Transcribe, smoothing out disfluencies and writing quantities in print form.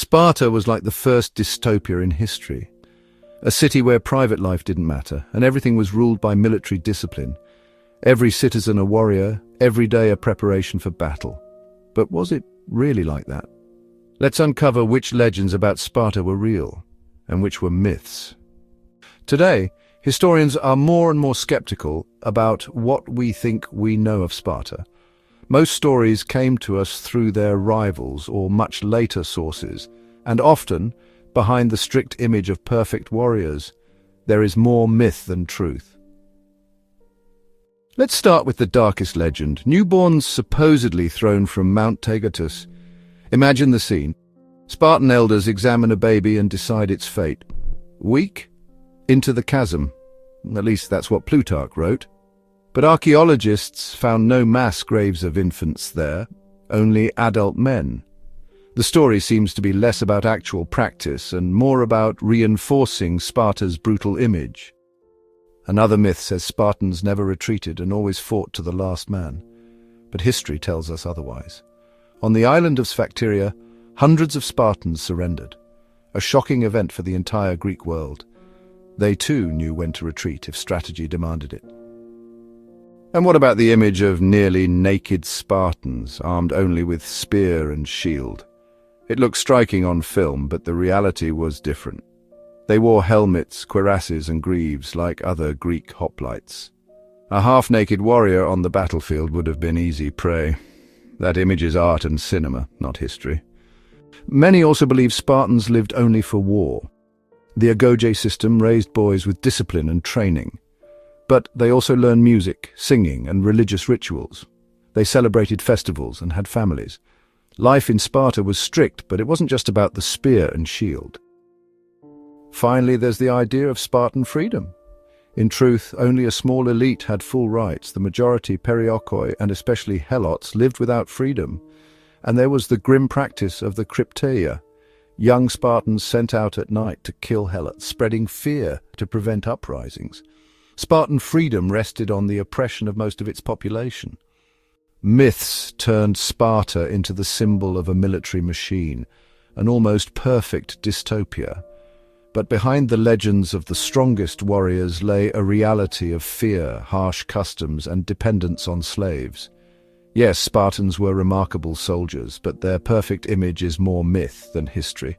Sparta was like the first dystopia in history. A city where private life didn't matter, and everything was ruled by military discipline. Every citizen a warrior, every day a preparation for battle. But was it really like that? Let's uncover which legends about Sparta were real, and which were myths. Today, historians are more and more skeptical about what we think we know of Sparta. Most stories came to us through their rivals or much later sources, and often, behind the strict image of perfect warriors, there is more myth than truth. Let's start with the darkest legend, newborns supposedly thrown from Mount Taygetus. Imagine the scene. Spartan elders examine a baby and decide its fate. Weak? Into the chasm. At least that's what Plutarch wrote. But archaeologists found no mass graves of infants there, only adult men. The story seems to be less about actual practice and more about reinforcing Sparta's brutal image. Another myth says Spartans never retreated and always fought to the last man. But history tells us otherwise. On the island of Sphacteria, hundreds of Spartans surrendered, a shocking event for the entire Greek world. They too knew when to retreat if strategy demanded it. And what about the image of nearly naked Spartans, armed only with spear and shield? It looked striking on film, but the reality was different. They wore helmets, cuirasses and greaves like other Greek hoplites. A half-naked warrior on the battlefield would have been easy prey. That image is art and cinema, not history. Many also believe Spartans lived only for war. The agoge system raised boys with discipline and training. But they also learned music, singing and religious rituals. They celebrated festivals and had families. Life in Sparta was strict, but it wasn't just about the spear and shield. Finally, there's the idea of Spartan freedom. In truth, only a small elite had full rights. The majority, periokoi, and especially helots, lived without freedom. And there was the grim practice of the krypteia, young Spartans sent out at night to kill helots, spreading fear to prevent uprisings. Spartan freedom rested on the oppression of most of its population. Myths turned Sparta into the symbol of a military machine, an almost perfect dystopia. But behind the legends of the strongest warriors lay a reality of fear, harsh customs, and dependence on slaves. Yes, Spartans were remarkable soldiers, but their perfect image is more myth than history.